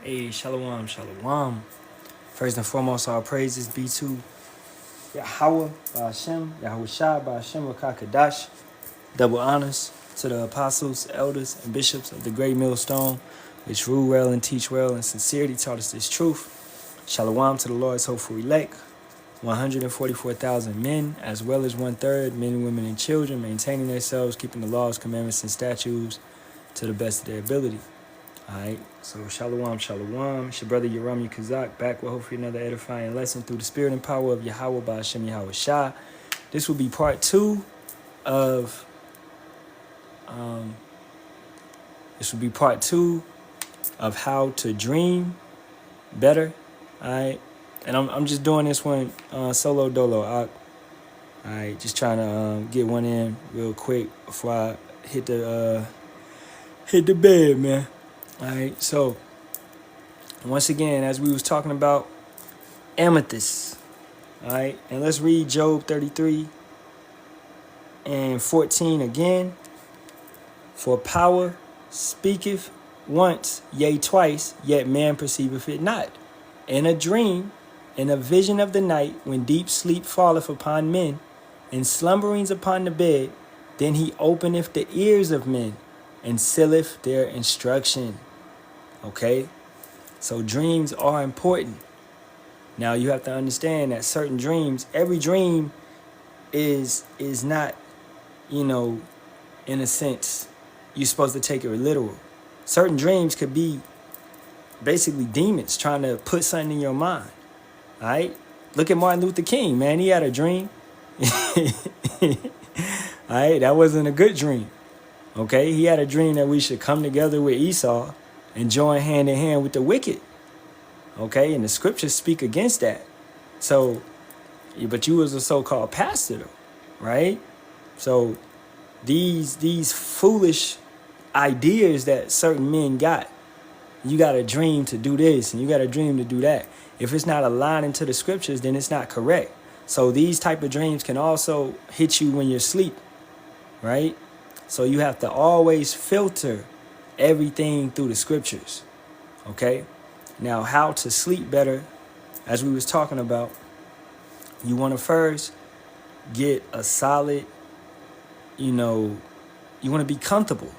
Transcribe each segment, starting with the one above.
Hey, Shalawam, Shalawam. First and foremost, all praises be to Yahawah, Bahasham, Yahawashi, Bahasham, Kadash. Double honors to the apostles, elders, and bishops of the great millstone, which rule well and teach well and sincerity taught us this truth. Shalawam to the Lord's hopeful elect, 144,000 men, as well as 1/3 men, women, and children, maintaining themselves, keeping the laws, commandments, and statutes to the best of their ability. All right, so Shalawam, Shalawam. It's your brother Yerami Kazak, back with hopefully another edifying lesson through the spirit and power of Yahawah, Bahasham, Yahawashi. This will be part 2 of how to dream better. All right, and I'm just doing this one solo dolo. All right, just trying to get one in real quick before I hit the bed, man. All right, so once again, as we was talking about amethyst, all right, and let's read Job 33 and 14 again. For power speaketh once, yea twice, yet man perceiveth it not. In a dream, in a vision of the night, when deep sleep falleth upon men, and slumberings upon the bed, then he openeth the ears of men, and sealeth their instruction. Okay? So dreams are important. Now you have to understand that certain dreams, every dream is not, in a sense, you're supposed to take it literal. Certain dreams could be basically demons trying to put something in your mind. All right? Look at Martin Luther King, man. He had a dream. All right? That wasn't a good dream. Okay? He had a dream that we should come together with Esau and join hand in hand with the wicked. Okay? And the scriptures speak against that. So, but you was a so-called pastor, though, right? So these foolish ideas that certain men got, you got a dream to do this and you got a dream to do that. If it's not aligning to the scriptures, then it's not correct. So these type of dreams can also hit you when you're asleep, right? So you have to always filter everything through the scriptures, okay? Now, how to sleep better, as we was talking about, you want to first get a solid, you want to be comfortable.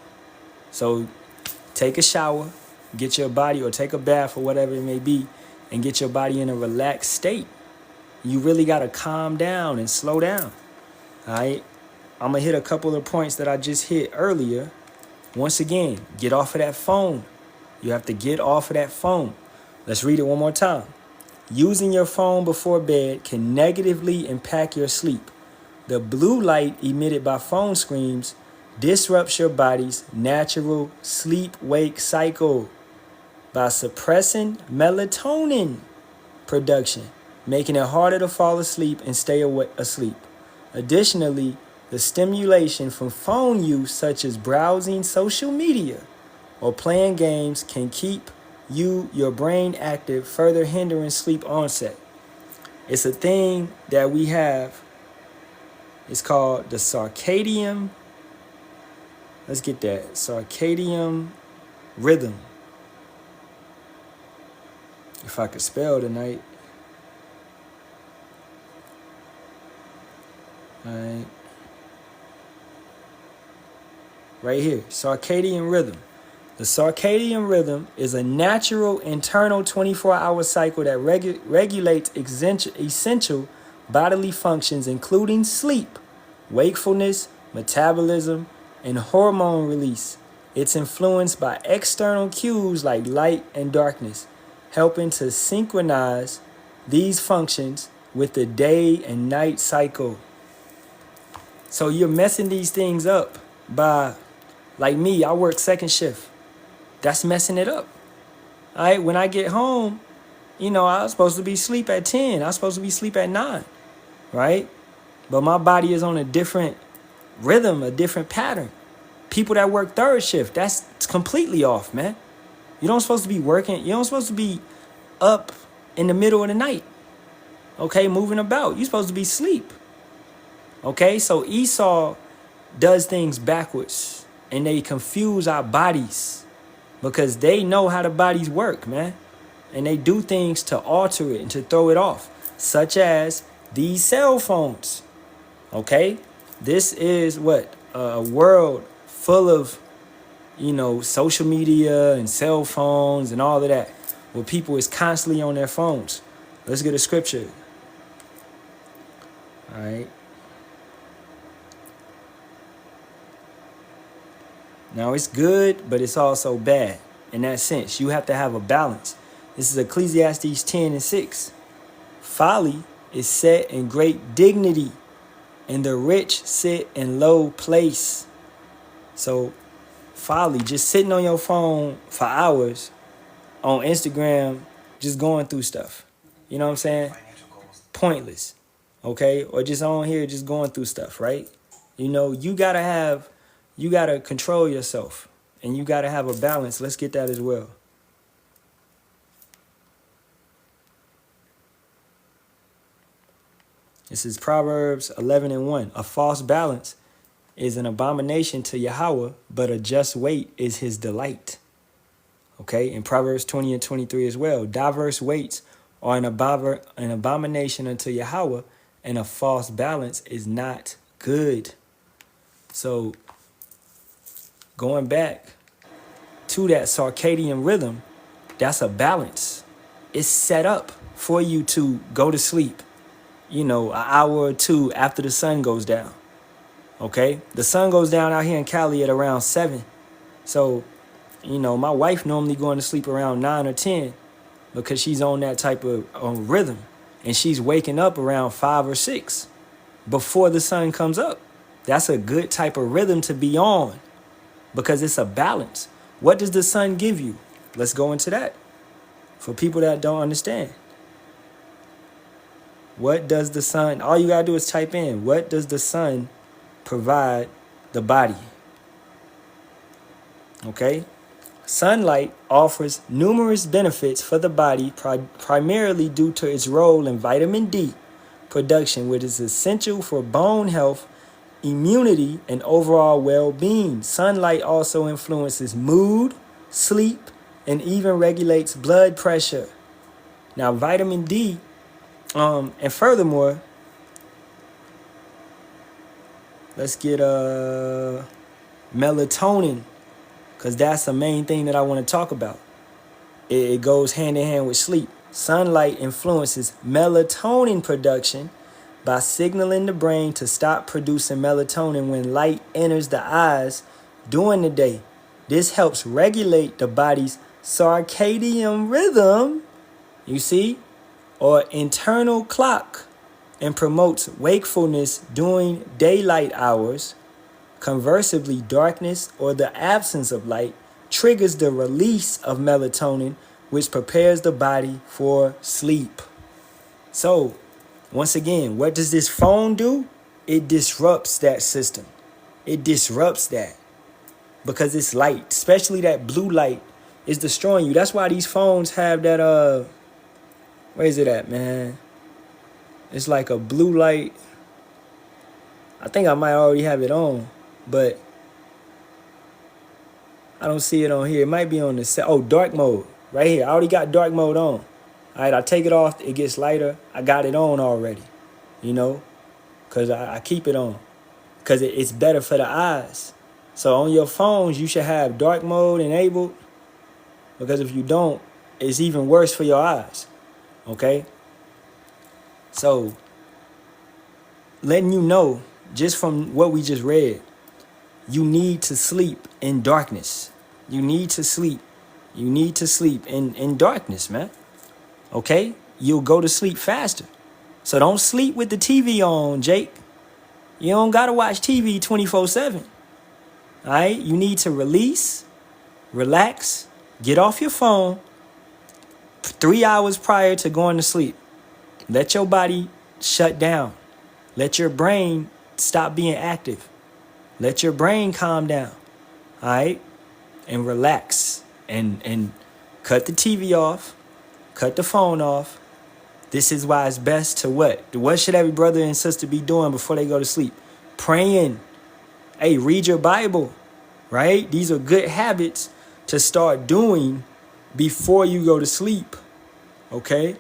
So take a shower, get your body, or take a bath or whatever it may be, and get your body in a relaxed state. You really got to calm down and slow down. All right. I'm going to hit a couple of points that I just hit earlier. Once again, get off of that phone. You have to get off of that phone. Let's read it one more time. Using your phone before bed can negatively impact your sleep. The blue light emitted by phone screens disrupts your body's natural sleep-wake cycle by suppressing melatonin production, making it harder to fall asleep and stay asleep. Additionally, the stimulation from phone use, such as browsing social media or playing games, can keep your brain active, further hindering sleep onset. It's a thing that we have. It's called the circadian. Let's get that. Circadian rhythm. If I could spell tonight. All right. Right here. Circadian rhythm. The circadian rhythm is a natural internal 24-hour cycle that regulates essential bodily functions, including sleep, wakefulness, metabolism, and hormone release. It's influenced by external cues like light and darkness, helping to synchronize these functions with the day and night cycle. So you're messing these things up by, like me, I work second shift. That's messing it up. All right, when I get home, I was supposed to be asleep at 10. I was supposed to be asleep at 9, right? But my body is on a different rhythm, a different pattern. People that work third shift, that's completely off, man. You don't supposed to be working. You don't supposed to be up in the middle of the night, okay, moving about. You're supposed to be asleep, okay? So Esau does things backwards, and they confuse our bodies. because they know how the bodies work, man. And they do things to alter it and to throw it off, such as these cell phones. Okay? This is what? A world full of, social media and cell phones and all of that, where people is constantly on their phones. Let's get a scripture. All right. Now, it's good, but it's also bad. In that sense, you have to have a balance. This is Ecclesiastes 10:6. Folly is set in great dignity, and the rich sit in low place. So, folly, just sitting on your phone for hours on Instagram, just going through stuff. You know what I'm saying? Pointless. Okay? Or just on here, just going through stuff, right? You gotta control yourself, and you gotta have a balance. Let's get that as well. This is Proverbs 11:1. A false balance is an abomination to Yahawah, but a just weight is his delight. Okay, in Proverbs 20:23 as well. Diverse weights are an abomination unto Yahawah, and a false balance is not good. So, going back to that circadian rhythm, that's a balance. It's set up for you to go to sleep, an hour or two after the sun goes down. Okay? The sun goes down out here in Cali at around 7. So, my wife normally going to sleep around 9 or 10 because she's on that type of rhythm. And she's waking up around 5 or 6 before the sun comes up. That's a good type of rhythm to be on because it's a balance. What does the sun give you? Let's go into that for people that don't understand. What does the sun, all you got to do is type in, what does the sun provide the body? Okay? Sunlight offers numerous benefits for the body, primarily due to its role in vitamin D production, which is essential for bone health, immunity, and overall well-being. Sunlight also influences mood, sleep, and even regulates blood pressure. Now, vitamin D, and furthermore, let's get melatonin, because that's the main thing that I want to talk about. It goes hand in hand with sleep. Sunlight influences melatonin production by signaling the brain to stop producing melatonin when light enters the eyes during the day. This helps regulate the body's circadian rhythm, you see, or internal clock, and promotes wakefulness during daylight hours. Conversely, darkness or the absence of light triggers the release of melatonin, which prepares the body for sleep. So, once again, what does this phone do? It disrupts that system. It disrupts that because it's light, especially that blue light is destroying you. That's why these phones have that, where is it at, man? It's like a blue light. I think I might already have it on, but I don't see it on here. It might be on the set. Oh, dark mode. Right here. I already got dark mode on. All right, I take it off. It gets lighter. I got it on already, because I keep it on because it's better for the eyes. So on your phones, you should have dark mode enabled, because if you don't, it's even worse for your eyes. Okay? So, letting you know, just from what we just read, you need to sleep in darkness. You need to sleep. You need to sleep in darkness, man. Okay? You'll go to sleep faster. So don't sleep with the TV on, Jake. You don't got to watch TV 24/7. All right? You need to release, relax, get off your phone 3 hours prior to going to sleep. Let your body shut down. Let your brain stop being active. Let your brain calm down. All right? And relax. And cut the TV off. Cut the phone off. This is why it's best to what? What should every brother and sister be doing before they go to sleep? Praying. Hey, read your Bible. Right? These are good habits to start doing before you go to sleep. Okay?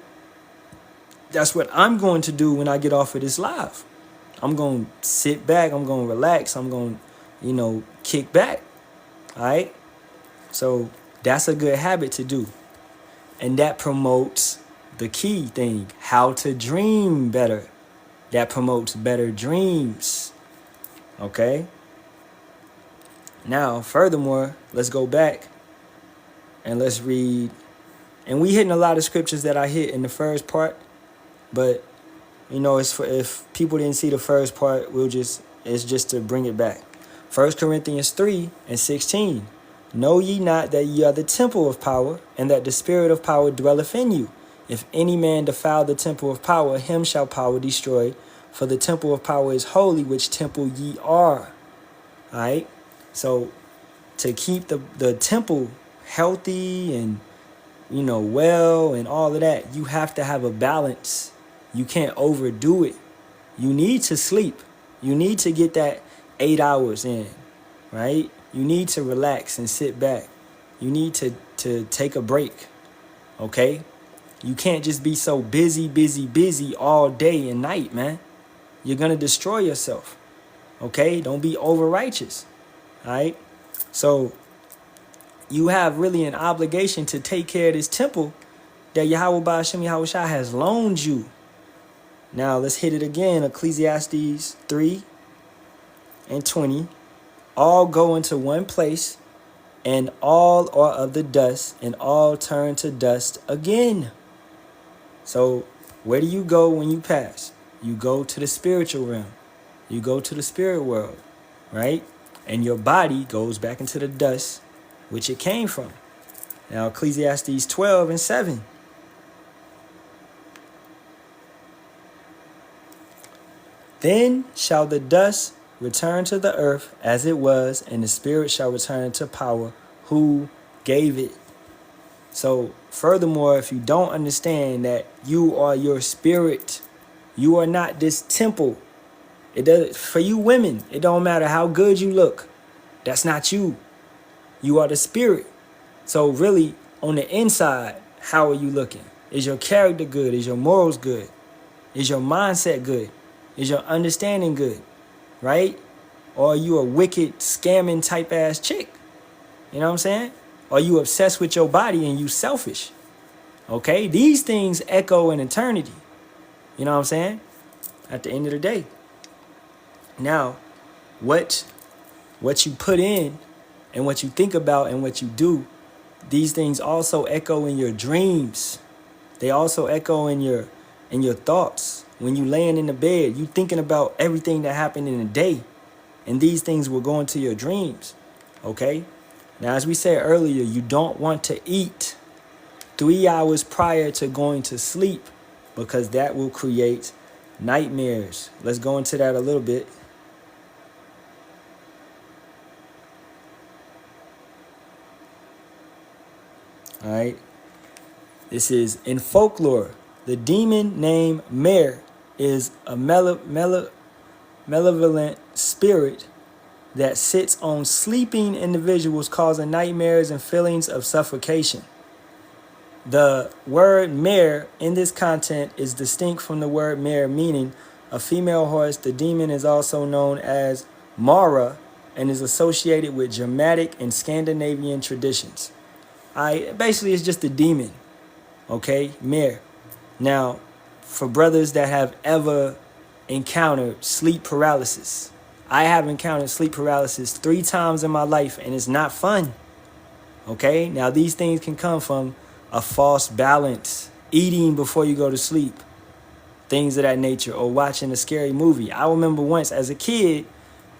That's what I'm going to do when I get off of this live. I'm going to sit back. I'm going to relax. I'm going to, kick back. All right? So that's a good habit to do. And that promotes the key thing, how to dream better. That promotes better dreams. Okay? Now, furthermore, let's go back and let's read. And we hitting a lot of scriptures that I hit in the first part, but it's for, if people didn't see the first part, it's just to bring it back. 1 Corinthians 3:16. Know ye not that ye are the temple of power, and that the spirit of power dwelleth in you? If any man defile the temple of power, him shall power destroy. For the temple of power is holy, which temple ye are. All right? So to keep the temple healthy and, well and all of that, you have to have a balance. You can't overdo it. You need to sleep. You need to get that 8 hours in, right? You need to relax and sit back. You need to take a break, okay? You can't just be so busy all day and night, man. You're going to destroy yourself, okay? Don't be over-righteous, all right? So you have really an obligation to take care of this temple that Yahawah Bahasham Yahawashi has loaned you. Now, let's hit it again. Ecclesiastes 3:20. All go into one place, and all are of the dust, and all turn to dust again. So, where do you go when you pass? You go to the spiritual realm. You go to the spirit world, right? And your body goes back into the dust, which it came from. Now, Ecclesiastes 12:7. Then shall the dust return to the earth as it was, and the spirit shall return to power who gave it. So, furthermore, if you don't understand that you are your spirit, you are not this temple. It does for you women. It don't matter how good you look. That's not you. You are the spirit. So really, on the inside, how are you looking? Is your character good? Is your morals good? Is your mindset good? Is your understanding good? Right? Or are you a wicked, scamming type ass chick? You know what I'm saying? Are you obsessed with your body and you selfish? Okay? These things echo in eternity. You know what I'm saying? At the end of the day. Now, what you put in and what you think about and what you do, these things also echo in your dreams. They also echo in your thoughts. When you laying in the bed, you thinking about everything that happened in the day. And these things will go into your dreams. Okay? Now, as we said earlier, you don't want to eat 3 hours prior to going to sleep, because that will create nightmares. Let's go into that a little bit. All right. This is in folklore. The demon named Mare is a malevolent spirit that sits on sleeping individuals, causing nightmares and feelings of suffocation. The word mare in this content is distinct from the word mare, meaning a female horse. The demon is also known as Mara and is associated with Germanic and Scandinavian traditions. Basically, it's just a demon, okay? Mare. Now, for brothers that have ever encountered sleep paralysis, I have encountered sleep paralysis 3 times in my life, and it's not fun, okay? Now, these things can come from a false balance, eating before you go to sleep, things of that nature, or watching a scary movie. I remember once as a kid,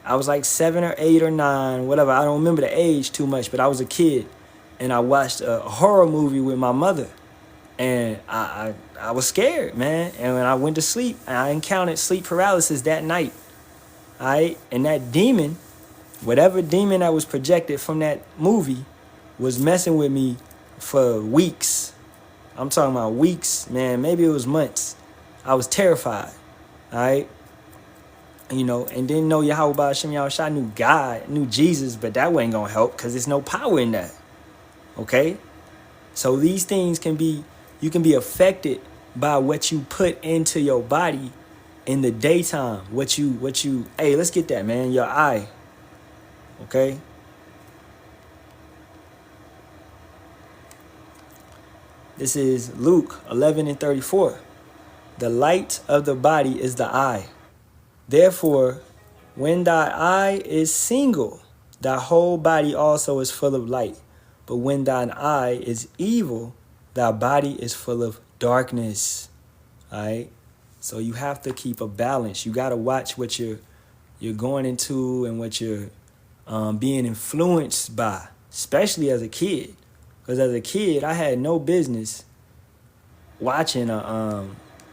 I was like 7 or 8 or 9, whatever. I don't remember the age too much, but I was a kid, and I watched a horror movie with my mother, and I was scared, man. And when I went to sleep, I encountered sleep paralysis that night. All right, and that demon, whatever demon that was projected from that movie, was messing with me for weeks. I'm talking about weeks, man. Maybe it was months. I was terrified. All right. And didn't know Yahawah Bahasham Yahawashi. I knew God, knew Jesus, but that wasn't going to help because there's no power in that. Okay? So these things you can be affected by what you put into your body in the daytime. Hey, let's get that, man. Your eye. Okay? This is Luke 11:34. The light of the body is the eye. Therefore, when thy eye is single, thy whole body also is full of light. But when thine eye is evil, thy body is full of darkness. All right? So you have to keep a balance. You got to watch what you're going into and what you're being influenced by, especially as a kid. Because as a kid, I had no business watching a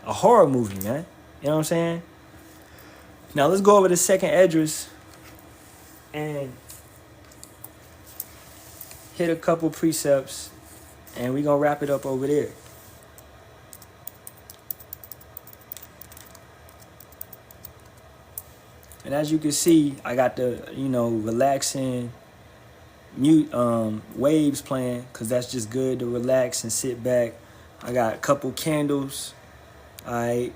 horror movie, man. You know what I'm saying? Now let's go over the second address and hit a couple precepts, and we're going to wrap it up over there. And as you can see, I got the, relaxing mute waves playing, because that's just good to relax and sit back. I got a couple candles, all right,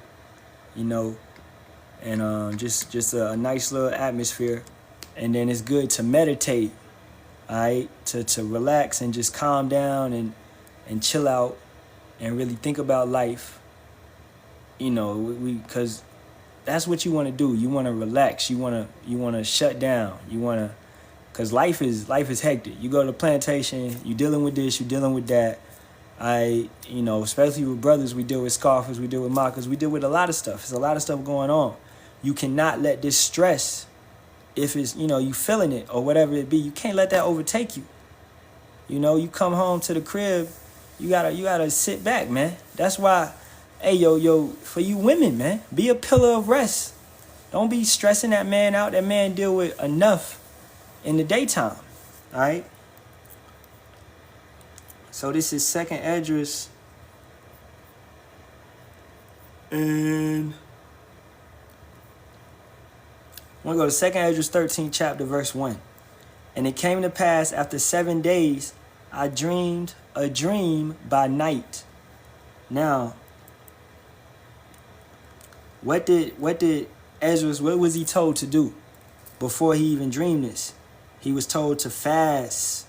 and just a nice little atmosphere. And then it's good to meditate, all right, to relax and just calm down and chill out and really think about life, because that's what you want to do. You want to relax. You want to shut down. Because life is hectic. You go to the plantation, you dealing with this, you dealing with that. Especially with brothers, we deal with scoffers, we deal with mockers, we deal with a lot of stuff. There's a lot of stuff going on. You cannot let this stress, if it's, you feeling it or whatever it be, you can't let that overtake you. You come home to the crib, you gotta sit back, man. That's why, hey, for you women, man, be a pillar of rest. Don't be stressing that man out. That man deal with enough in the daytime, all right? So this is second address, and I'm going to go to second address 13th chapter, verse 1. And it came to pass after 7 days, I dreamed a dream by night. Now, what was he told to do before he even dreamed this? He was told to fast.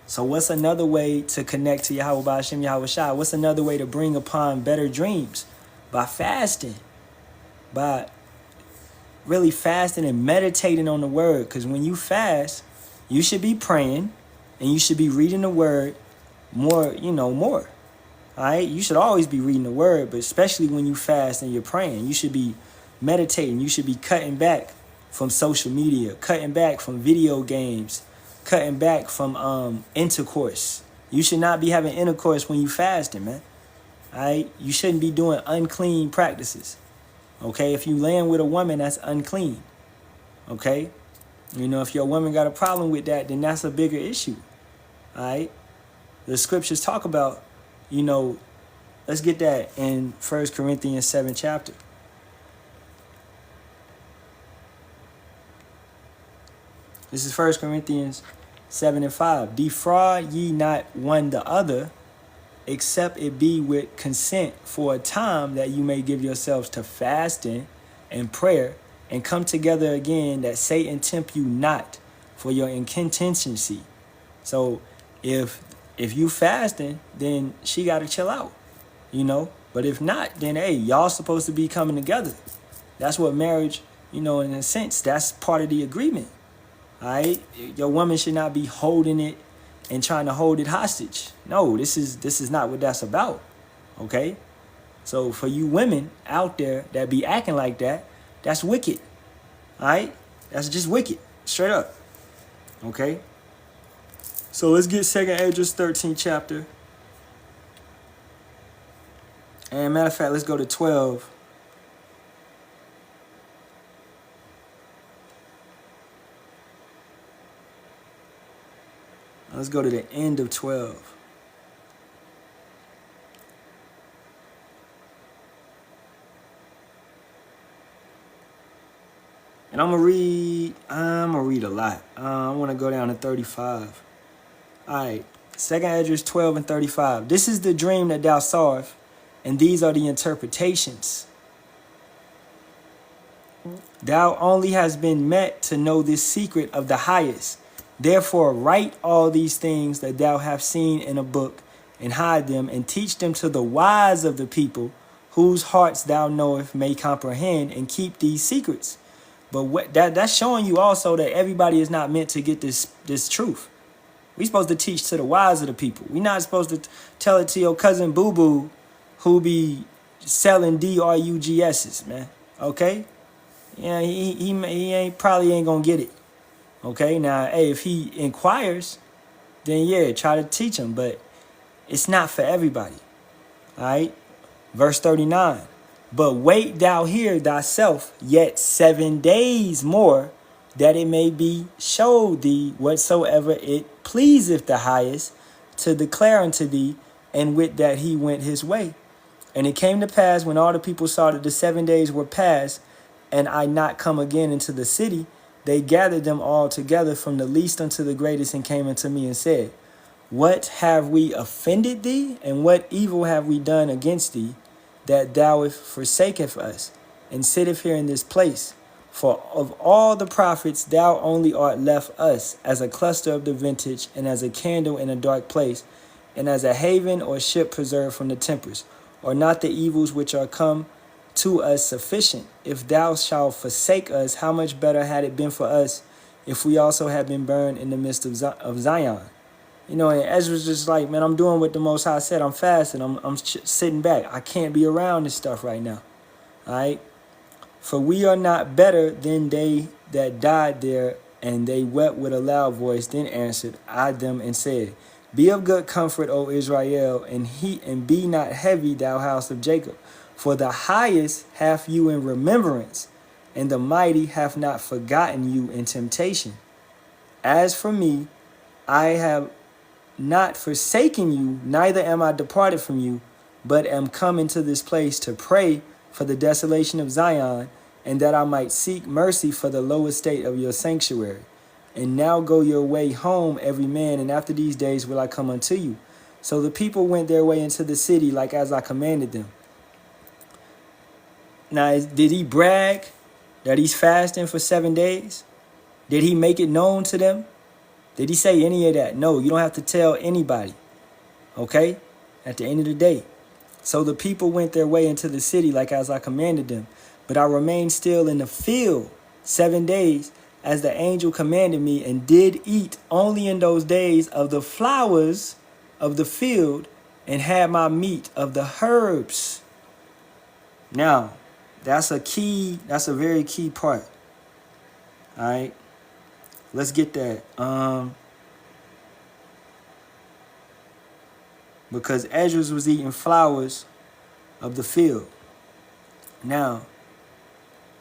So what's another way to connect to Yahawah, Bahasham, Yahawashi? What's another way to bring upon better dreams? By fasting. By really fasting and meditating on the word. Because when you fast, you should be praying and you should be reading the word more, more. All right? You should always be reading the word, but especially when you fast and you're praying, you should be meditating. You should be cutting back from social media, cutting back from video games, cutting back from intercourse. You should not be having intercourse when you fasting, man. All right? You shouldn't be doing unclean practices. Okay? If you laying with a woman, that's unclean. Okay? If your woman got a problem with that, then that's a bigger issue. All right? The scriptures talk about, let's get that in 1 Corinthians 7 chapter. This is 1 Corinthians 7 and 5. Defraud ye not one the other, except it be with consent for a time, that you may give yourselves to fasting and prayer, and come together again, that Satan tempt you not for your incontinency. So if you fasting, then she got to chill out, But if not, then, hey, y'all supposed to be coming together. That's what marriage, in a sense, that's part of the agreement. All right? Your woman should not be holding it and trying to hold it hostage. No, this is not what that's about. Okay? So for you women out there that be acting like that, that's wicked. All right? That's just wicked. Straight up. Okay? So let's get 2nd Esdras 13th chapter. And matter of fact, let's go to 12. Let's go to the end of 12. And I'm gonna read a lot. I want to go down to 35. All right. Second Esdras 12 and 35. This is the dream that thou sawest, and these are the interpretations. Thou only hast been met to know this secret of the highest. Therefore write all these things that thou hast seen in a book, and hide them, and teach them to the wise of the people, whose hearts thou knowest may comprehend, and keep these secrets. But that's showing you also that everybody is not meant to get this truth. We're supposed to teach to the wise of the people. We're not supposed to tell it to your cousin Boo Boo who be selling DRUGSs, man. Okay? Yeah, he probably ain't gonna get it. Okay? Now, hey, if he inquires, then yeah, try to teach him. But it's not for everybody. All right? Verse 39. But wait thou here thyself yet 7 days more, that it may be showed thee whatsoever it pleaseth the highest to declare unto thee, and with that he went his way. And it came to pass, when all the people saw that the 7 days were past, and I not come again into the city, they gathered them all together from the least unto the greatest, and came unto me and said, What have we offended thee, and what evil have we done against thee, that thou forsakest us, and sittest here in this place? For of all the prophets thou only art left us, as a cluster of the vintage, and as a candle in a dark place, and as a haven or ship preserved from the tempest. Are not the evils which are come to us sufficient? If thou shalt forsake us, how much better had it been for us if we also had been burned in the midst of Zion? You know, and Ezra's just like, man, I'm doing what the Most High said. I'm fasting. I'm sitting back. I can't be around this stuff right now. All right? For we are not better than they that died there. And they wept with a loud voice. Then answered I them and said, Be of good comfort, O Israel, and be not heavy, thou house of Jacob. For the highest hath you in remembrance, and the mighty hath not forgotten you in temptation. As for me, I have not forsaken you, neither am I departed from you, but am come into this place to pray for the desolation of Zion, and that I might seek mercy for the low estate of your sanctuary. And now go your way home, every man, and after these days will I come unto you. So the people went their way into the city, like as I commanded them. Now, did he brag that he's fasting for 7 days? Did he make it known to them? Did he say any of that? No, you don't have to tell anybody. Okay? At the end of the day. So the people went their way into the city, like as I commanded them. But I remained still in the field 7 days, as the angel commanded me, and did eat only in those days of the flowers of the field, and had my meat of the herbs. Now, that's a very key part. All right. Let's get that. Because Esdras was eating flowers of the field. Now,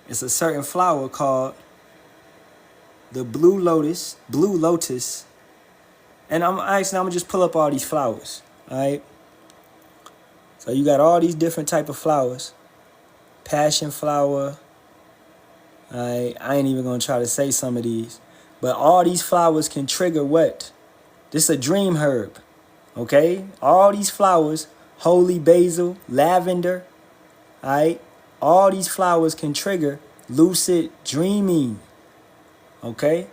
it's a certain flower called the blue lotus. And I'm gonna just pull up all these flowers. All right. So you got all these different type of flowers. Passion flower. All right. I ain't even gonna try to say some of these. But all these flowers can trigger what? This is a dream herb. Okay? All these flowers, holy basil, lavender, all right? All these flowers can trigger lucid dreaming. Okay?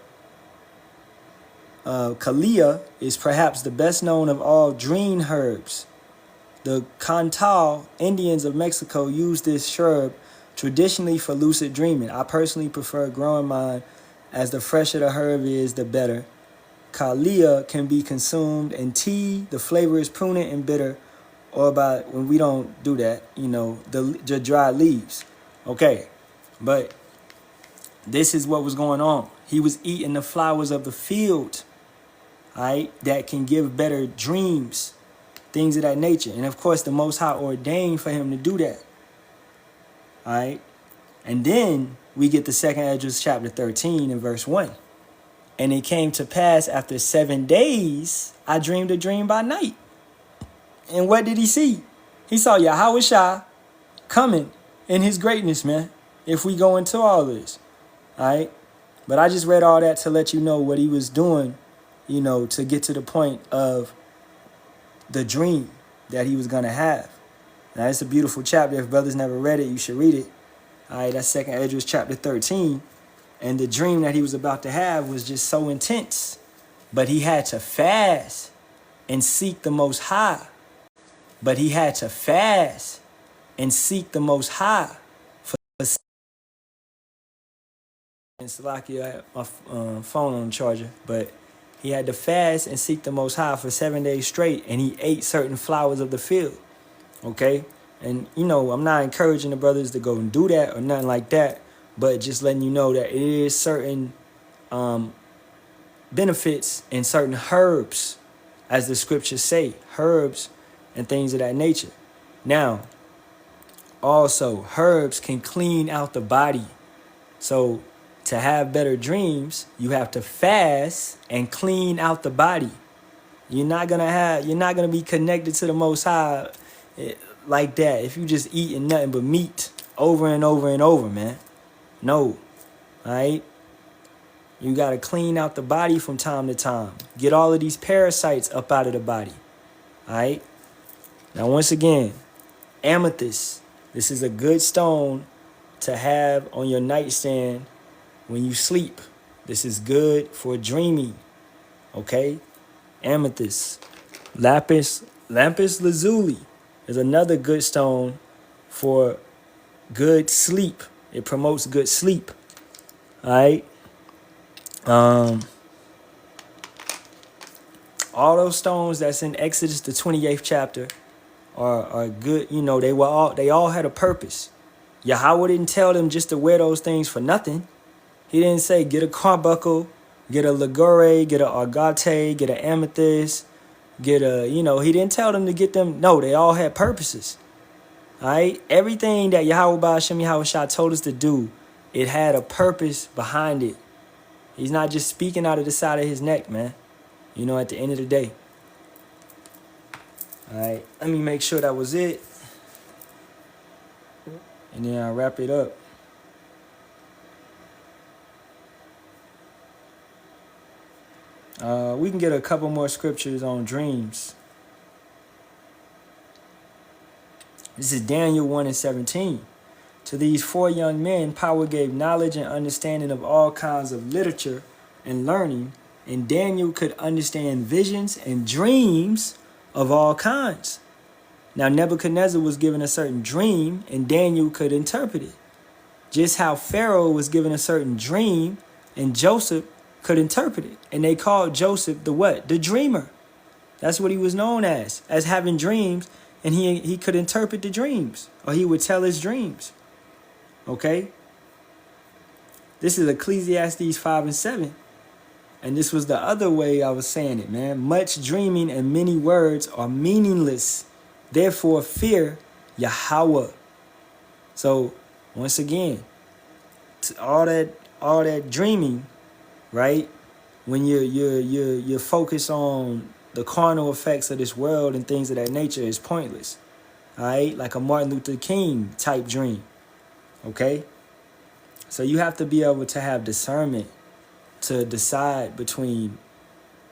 Kalia is perhaps the best known of all dream herbs. The Cantal Indians of Mexico use this shrub traditionally for lucid dreaming. I personally prefer growing mine, as the fresher the herb is, the better. Kalia can be consumed in tea. The flavor is prudent and bitter. Or when we don't do that, the dry leaves. Okay, but this is what was going on. He was eating the flowers of the field, all right, that can give better dreams, things of that nature. And of course, the Most High ordained for him to do that. All right, and then we get the second Esdras chapter 13 and verse 1. And it came to pass after 7 days, I dreamed a dream by night. And what did he see? He saw Yahawashi coming in his greatness, man. If we go into all this, all right? But I just read all that to let you know what he was doing, to get to the point of the dream that he was going to have. Now, it's a beautiful chapter. If brothers never read it, you should read it. All right, that's 2nd Esdras chapter 13. And the dream that he was about to have was just so intense. But he had to fast and seek the Most High. But he had to fast and seek the Most High. And Salakia, I had my phone on the charger. But he had to fast and seek the Most High for 7 days straight. And he ate certain flowers of the field. Okay? And, you know, I'm not encouraging the brothers to go and do that or nothing like that. But just letting you know that it is certain benefits in certain herbs, as the scriptures say, herbs and things of that nature. Now, also, herbs can clean out the body. So to have better dreams, you have to fast and clean out the body. You're not gonna be connected to the Most High like that if you just eating nothing but meat over and over and over, man. No. All right? You got to clean out the body from time to time. Get all of these parasites up out of the body. All right? Now, once again, amethyst. This is a good stone to have on your nightstand when you sleep. This is good for dreaming. Okay? Amethyst. Lapis lazuli is another good stone for good sleep. It promotes good sleep. All right? All those stones that's in Exodus, the 28th chapter, are good. You know, they all had a purpose. Yahawah didn't tell them just to wear those things for nothing. He didn't say get a carbuncle, get a ligure, get a agate, get an amethyst, get a, you know, he didn't tell them to get them. No, they all had purposes. All right? Everything that Yahawah Bahasham Yahawashi told us to do, it had a purpose behind it. He's not just speaking out of the side of his neck, man. You know, at the end of the day. All right, let me make sure that was it. And then I'll wrap it up. We can get a couple more scriptures on dreams. This is Daniel 1:17. To these 4 young men, power gave knowledge and understanding of all kinds of literature and learning, and Daniel could understand visions and dreams of all kinds. Now, Nebuchadnezzar was given a certain dream, and Daniel could interpret it. Just how Pharaoh was given a certain dream, and Joseph could interpret it. And they called Joseph the what? The dreamer. That's what he was known as having dreams, and he could interpret the dreams, or he would tell his dreams. Okay? This is Ecclesiastes 5:7. And this was the other way I was saying it, man. Much dreaming and many words are meaningless. Therefore, fear Yahawah. So, once again, all that dreaming, right? When you're focused on the carnal effects of this world and things of that nature is pointless. All right? Like a Martin Luther King type dream. Okay? So you have to be able to have discernment to decide between,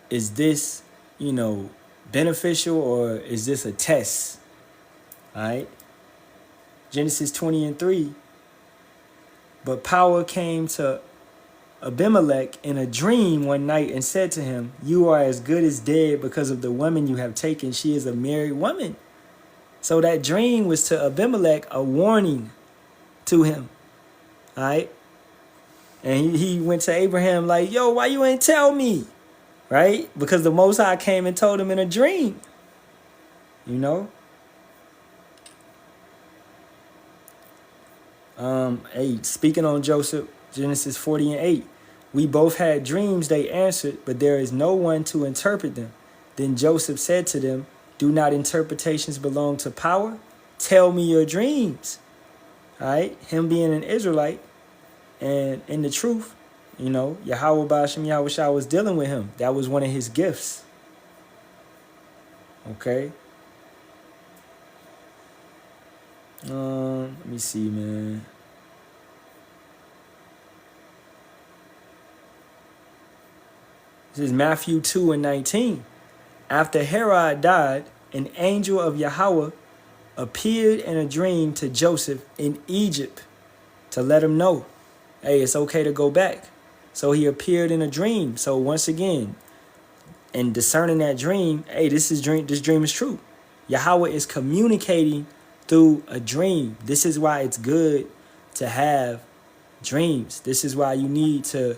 is this, you know, beneficial or is this a test? All right? Genesis 20:3. But power came to Abimelech in a dream one night and said to him, you are as good as dead because of the woman you have taken. She is a married woman. So that dream was to Abimelech a warning to him. All right? And he went to Abraham like, yo, why you ain't tell me? Right? Because the Most High came and told him in a dream. You know? Hey, speaking on Joseph, Genesis 40:8. We both had dreams, they answered, but there is no one to interpret them. Then Joseph said to them, do not interpretations belong to power? Tell me your dreams. All right? Him being an Israelite and in the truth, you know, Yahawah Bahasham Yahawashi was dealing with him. That was one of his gifts. Okay? Let me see, man. This is Matthew 2:19. After Herod died, an angel of Yahawah appeared in a dream to Joseph in Egypt to let him know, hey, it's okay to go back. So he appeared in a dream. So once again, in discerning that dream, hey, this dream is true. Yahawah is communicating through a dream. This is why it's good to have dreams. This is why you need to,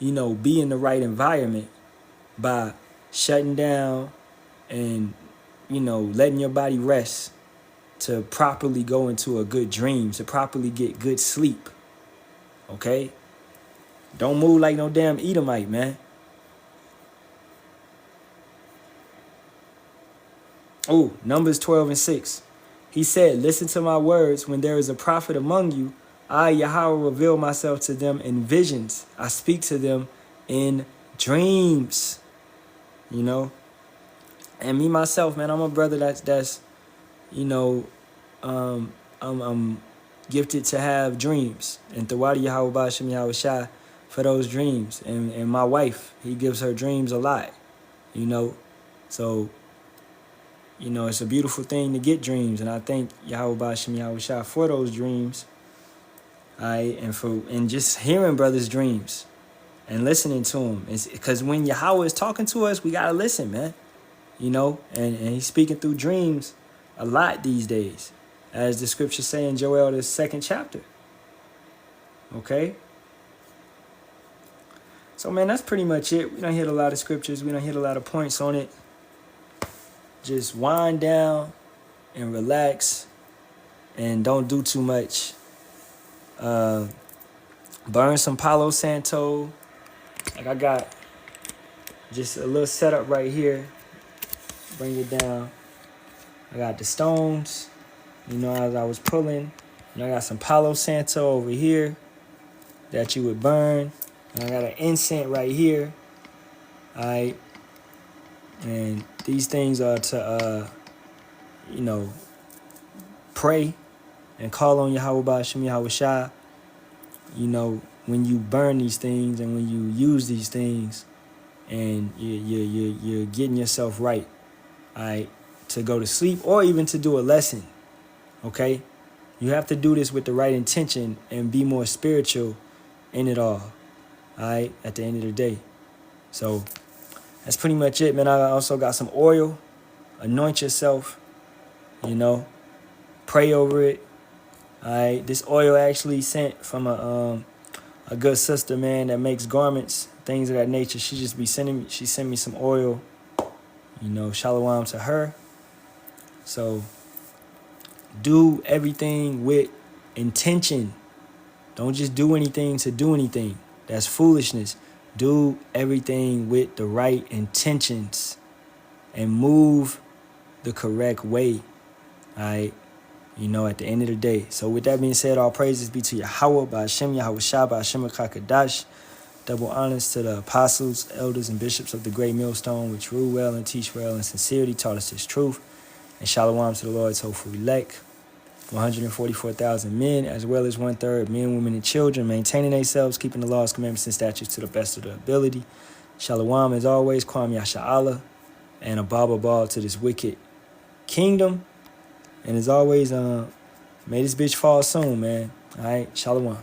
be in the right environment by shutting down and, letting your body rest to properly go into a good dream, to properly get good sleep. Okay? Don't move like no damn Edomite, man. Oh, Numbers 12:6. He said, listen to my words. When there is a prophet among you, I, Yahawah, reveal myself to them in visions. I speak to them in dreams. And me, myself, man, I'm a brother that's I'm gifted to have dreams. And Thawadi Yahawah Bahasham Yahawashi for those dreams. And my wife, he gives her dreams a lot, So, it's a beautiful thing to get dreams. And I thank Yahawah Bahasham Yahawashi for those dreams. And just hearing brothers' dreams and listening to them. Because when Yahawah is talking to us, we got to listen, man. And he's speaking through dreams a lot these days, as the scriptures say in Joel, the 2nd chapter. Okay? So, man, that's pretty much it. We done hit a lot of scriptures. We done hit a lot of points on it. Just wind down and relax and don't do too much. Burn some Palo Santo. Like I got just a little setup right here. Bring it down. I got the stones, as I was pulling. And I got some Palo Santo over here that you would burn. And I got an incense right here. All right. And these things are to, pray and call on Yahawah Bahasham Yahawashi. When you burn these things and when you use these things and you're getting yourself right, all right, to go to sleep or even to do a lesson, okay? You have to do this with the right intention and be more spiritual in it all right, at the end of the day. So that's pretty much it, man. I also got some oil. Anoint yourself, pray over it. All right, this oil actually sent from a good sister, man, that makes garments, things of that nature. She sent me some oil, Shalawam to her. So do everything with intention. Don't just do anything to do anything. That's foolishness. Do everything with the right intentions and move the correct way. All right. At the end of the day. So with that being said, all praises be to Yahawah, Bahasham Yahawashi, Bahasham Kakadash. Double honors to the apostles, elders, and bishops of the great millstone, which rule well and teach well and sincerity taught us his truth. And Shalawam to the Lord's hopeful elect. 144,000 men, as well as 1/3 men, women, and children, maintaining themselves, keeping the laws, commandments, and statutes to the best of their ability. Shalawam, as always, Kwam Yasharahla, and a ball to this wicked kingdom. And as always, may this bitch fall soon, man. All right, Shalawam.